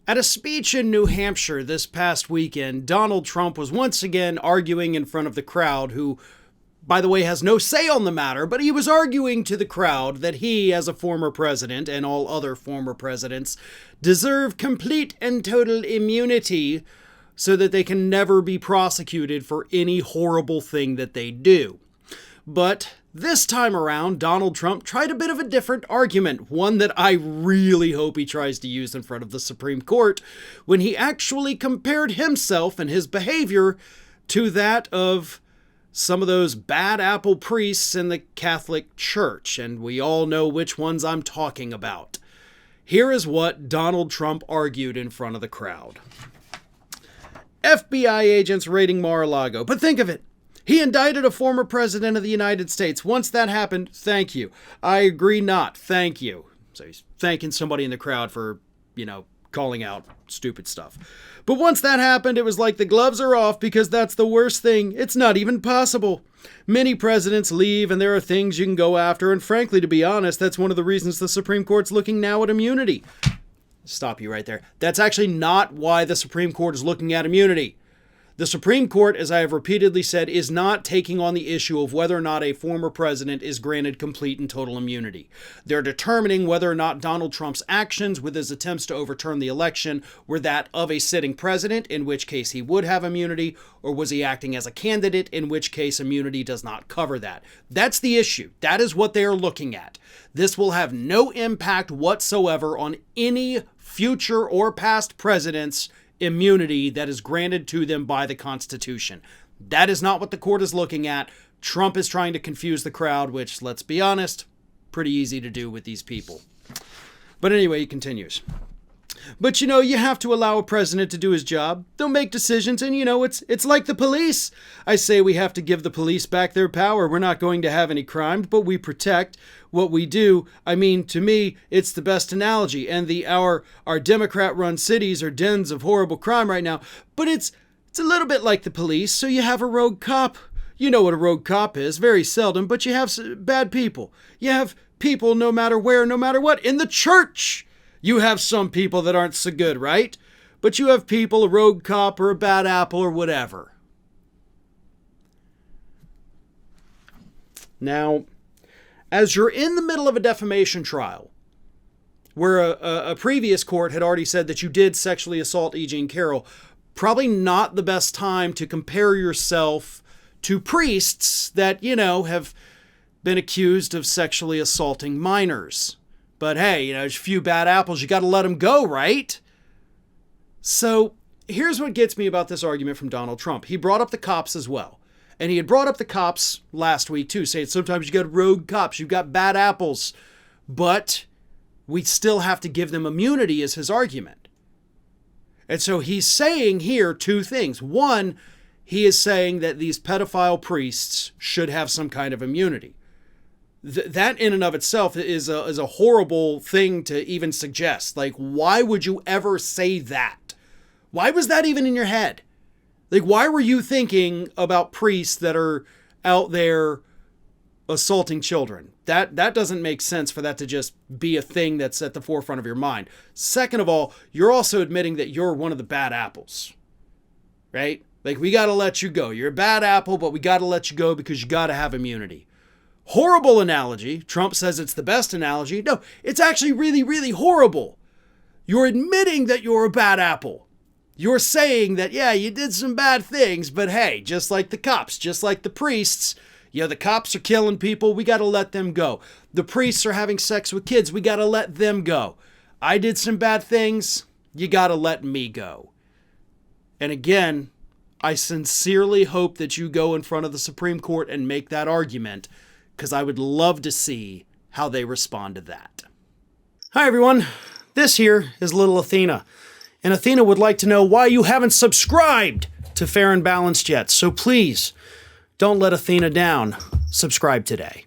At a speech in New Hampshire this past weekend, Donald Trump was once again arguing in front of the crowd, who, by the way, has no say on the matter, but he was arguing to the crowd that he, as a former president, and all other former presidents, deserve complete and total immunity so that they can never be prosecuted for any horrible thing that they do. But this time around, Donald Trump tried a bit of a different argument, one that I really hope he tries to use in front of the Supreme Court, when he actually compared himself and his behavior to that of some of those bad apple priests in the Catholic Church, and we all know which ones I'm talking about. Here is what Donald Trump argued in front of the crowd. FBI agents raiding Mar-a-Lago, but think of it. He indicted a former president of the United States. Once that happened, thank you. I agree not, thank you. So he's thanking somebody in the crowd for, calling out stupid stuff. But once that happened, it was like the gloves are off because that's the worst thing. It's not even possible. Many presidents leave and there are things you can go after. And frankly, to be honest, that's one of the reasons the Supreme Court's looking now at immunity. Stop you right there. That's actually not why the Supreme Court is looking at immunity. The Supreme Court, as I have repeatedly said, is not taking on the issue of whether or not a former president is granted complete and total immunity. They're determining whether or not Donald Trump's actions with his attempts to overturn the election were that of a sitting president, in which case he would have immunity, or was he acting as a candidate, in which case immunity does not cover that. That's the issue. That is what they are looking at. This will have no impact whatsoever on any future or past presidents' immunity that is granted to them by the Constitution. That is not what the court is looking at. Trump is trying to confuse the crowd, which, let's be honest, pretty easy to do with these people. But anyway, he continues. But you have to allow a president to do his job. They'll make decisions, and it's like the police. I say we have to give the police back their power. We're not going to have any crime, but we protect what we do. I mean, to me, it's the best analogy. And our Democrat-run cities are dens of horrible crime right now. But it's a little bit like the police. So you have a rogue cop. You know what a rogue cop is, very seldom, but you have bad people. You have people no matter where, no matter what. In the church, you have some people that aren't so good, right? But you have people, a rogue cop or a bad apple or whatever. Now, as you're in the middle of a defamation trial, where a previous court had already said that you did sexually assault E. Jean Carroll, probably not the best time to compare yourself to priests that, have been accused of sexually assaulting minors. But hey, there's a few bad apples, you got to let them go, right? So here's what gets me about this argument from Donald Trump. He brought up the cops as well. And he had brought up the cops last week too, saying sometimes you got rogue cops, you've got bad apples, but we still have to give them immunity is his argument. And so he's saying here two things. One, he is saying that these pedophile priests should have some kind of immunity. That in and of itself is a horrible thing to even suggest. Like, why would you ever say that? Why was that even in your head? Like, why were you thinking about priests that are out there assaulting children? That doesn't make sense for that to just be a thing that's at the forefront of your mind. Second of all, you're also admitting that you're one of the bad apples, right? Like, we got to let you go. You're a bad apple, but we got to let you go because you got to have immunity. Horrible analogy. Trump says it's the best analogy. No, it's actually really, really horrible. You're admitting that you're a bad apple. You're saying that, yeah, you did some bad things, but hey, just like the cops, just like the priests, the cops are killing people, we got to let them go. The priests are having sex with kids, we got to let them go. I did some bad things, you got to let me go. And again, I sincerely hope that you go in front of the Supreme Court and make that argument, because I would love to see how they respond to that. Hi everyone, this here is little Athena. And Athena would like to know why you haven't subscribed to Fair and Balanced yet. So please, don't let Athena down. Subscribe today.